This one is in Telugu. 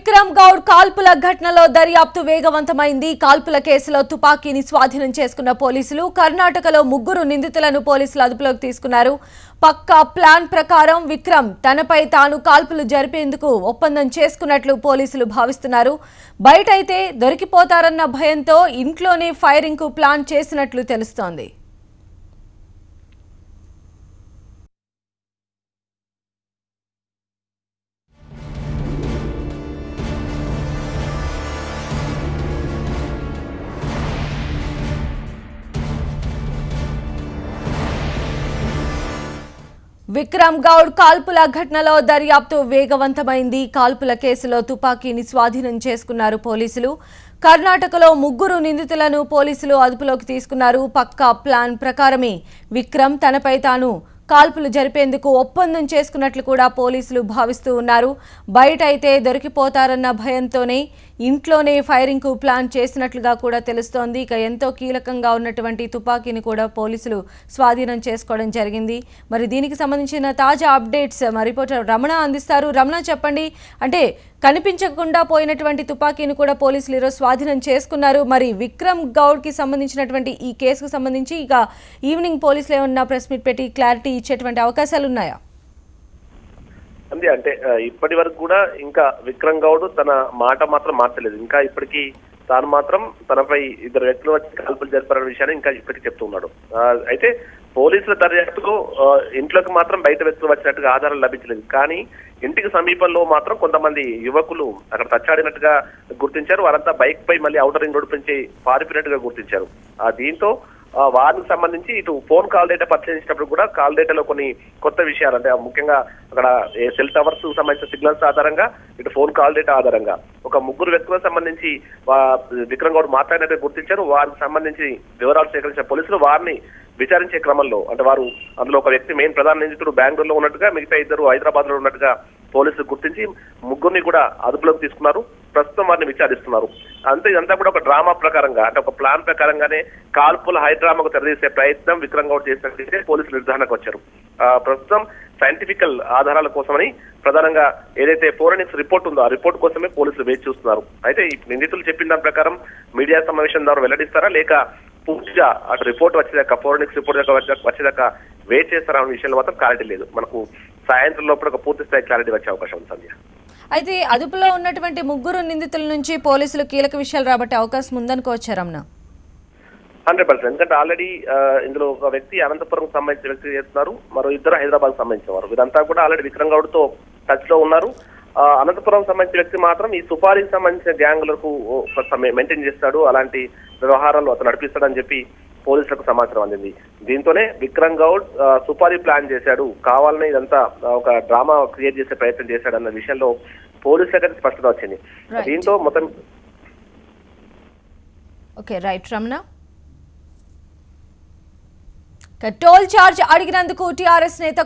విక్రమ్ గౌడ్ కాల్పుల ఘటనలో దర్యాప్తు వేగవంతమైంది. కాల్పుల కేసులో తుపాకీని స్వాధీనం చేసుకున్న పోలీసులు కర్ణాటకలో 3 నిందితులను పోలీసులు అదుపులోకి తీసుకున్నారు. పక్కా ప్లాన్ ప్రకారం విక్రమ్ తనపై తాను కాల్పులు జరిపేందుకు ఒప్పందం చేసుకున్నట్లు పోలీసులు భావిస్తున్నారు. బయటైతే దొరికిపోతారన్న భయంతో ఇంట్లోనే ఫైరింగ్ కు ప్లాన్ చేసినట్లు తెలుస్తోంది. విక్రమ్ గౌడ్ కాల్పుల ఘటనలో దర్యాప్తు వేగవంతమైంది. కాల్పుల కేసులో తుపాకీని స్వాధీనం చేసుకున్నారు పోలీసులు. కర్ణాటకలో 3 నిందితులను పోలీసులు అదుపులోకి తీసుకున్నారు. పక్కా ప్లాన్ ప్రకారమే విక్రమ్ తనపై తాను కాల్పులు జరిపేందుకు ఒప్పందం చేసుకున్నట్లు కూడా పోలీసులు భావిస్తూ ఉన్నారు. బయట అయితే దొరికిపోతారన్న భయంతోనే ఇంట్లోనే ఫైరింగ్ కు ప్లాన్ చేసినట్లుగా కూడా తెలుస్తోంది. ఇక ఎంతో కీలకంగా ఉన్నటువంటి తుపాకీని కూడా పోలీసులు స్వాధీనం చేసుకోవడం జరిగింది. మరి దీనికి సంబంధించిన తాజా అప్డేట్స్ మా రిపోర్టర్ రమణ అందిస్తారు. రమణ, చెప్పండి. అంటే కనిపించకుండా పోయినటువంటి తుపాకీని కూడా పోలీసులు ఈరోజు స్వాధీనం చేసుకున్నారు. మరి విక్రమ్ గౌడ్ కి సంబంధించినటువంటి ఈ కేసుకు సంబంధించి ఇక ఈవినింగ్ పోలీసులు ఏమన్నా ప్రెస్ మీట్ పెట్టి క్లారిటీ ఇచ్చేటువంటి అవకాశాలు ఉన్నాయా? అంతే, అంటే ఇప్పటి వరకు కూడా ఇంకా విక్రమ్ గౌడ్ తన మాట మాత్రం మార్చలేదు. ఇంకా ఇప్పటికీ తాను మాత్రం తనపై 2 వ్యక్తులు వచ్చి కాల్పులు జరిపారన్న విషయాన్ని ఇంకా ఇప్పటికీ చెప్తున్నాడు. అయితే పోలీసుల దర్యాప్తులో ఇంట్లోకి మాత్రం బయట వ్యక్తులు వచ్చినట్టుగా ఆధారాలు లభించలేదు. కానీ ఇంటికి సమీపంలో మాత్రం కొంతమంది యువకులు అక్కడ తచ్చాడినట్టుగా గుర్తించారు. వారంతా బైక్ పై మళ్ళీ ఔటర్ రింగ్ రోడ్ నుంచి పారిపోయినట్టుగా గుర్తించారు. దీంతో వారికి సంబంధించి ఇటు ఫోన్ కాల్ డేటా పరిశీలించినప్పుడు కూడా కాల్ డేటాలో కొన్ని కొత్త విషయాలు, అంటే ముఖ్యంగా అక్కడ సెల్ టవర్స్ సంబంధించిన సిగ్నల్స్ ఆధారంగా, ఇటు ఫోన్ కాల్ డేటా ఆధారంగా ఒక 3 వ్యక్తులకు సంబంధించి విక్రమ్ గౌడ్ మాట్లాడినట్టు గుర్తించారు. వారికి సంబంధించి వివరాలు సేకరించిన పోలీసులు వారిని విచారించే క్రమంలో, అంటే వారు అందులో ఒక వ్యక్తి మెయిన్ ప్రధాన నిందితుడు బెంగళూరులో ఉన్నట్టుగా, మిగతా 2 హైదరాబాద్ లో ఉన్నట్టుగా పోలీసులు గుర్తించి 3 కూడా అదుపులోకి తీసుకున్నారు. ప్రస్తుతం వారిని విచారిస్తున్నారు. అంతే, ఇదంతా కూడా ఒక డ్రామా ప్రకారంగా, అంటే ఒక ప్లాన్ ప్రకారంగానే కాల్పుల హైడ్రామాకు తెరదీసే ప్రయత్నం విక్రమ్ గౌడ్ చేసినట్లయితే పోలీసులు నిర్ధారణకు వచ్చారు. ప్రస్తుతం సైంటిఫికల్ ఆధారాల కోసమని ప్రధానంగా ఏదైతే ఫోరెన్సిక్ రిపోర్ట్ ఉందో ఆ రిపోర్ట్ కోసమే పోలీసులు వేచి చూస్తున్నారు. అయితే ఈ నిందితులు చెప్పిన దాని ప్రకారం మీడియా సమావేశం ద్వారా వెల్లడిస్తారా, లేక పూర్తిగా అటు రిపోర్ట్ వచ్చేదాకా, ఫోరెన్సిక్ రిపోర్ట్ వచ్చేదాకా వెయిట్ చేస్తారా అనే విషయంలో మాత్రం క్లారిటీ లేదు. మనకు సాయంత్రం లోపల ఒక పూర్తి స్థాయి క్లారిటీ వచ్చే అవకాశం ఉంది. సంధ్య, అయితే అదుపులో ఉన్నటువంటి 3 నిందితుల నుంచి పోలీసులు కీలక విషయాలు రాబట్టే అవకాశం ఉందనుకోవచ్చా రమణ? 100%. ఎందుకంటే ఆల్రెడీ ఇందులో ఒక వ్యక్తి అనంతపురం సంబంధించిన వ్యక్తి చేస్తున్నారు, మరో 2 హైదరాబాద్ సంబంధించిన వారు. వీరంతా కూడా ఆల్రెడీ విక్రమ్ గౌడ్ తో టచ్ లో ఉన్నారు. అనంతపురం సంబంధించిన వ్యక్తి మాత్రం ఈ సుపారీకి సంబంధించిన గ్యాంగులకు మెయింటైన్ చేస్తాడు, అలాంటి వ్యవహారాలు అతను నడిపిస్తాడని చెప్పి పోలీసులకు సమాచారం అందింది. దీంతోనే విక్రమ్ గౌడ్ సుపారీ ప్లాన్ చేశాడు, కావాలనే ఇదంతా ఒక డ్రామా క్రియేట్ చేసే ప్రయత్నం చేశాడు అన్న విషయంలో పోలీసులకు స్పష్టత వచ్చింది. దీంతో మొత్తం రమణ, టోల్ చార్జ్ అడిగినందుకు టీఆర్ఎస్ నేత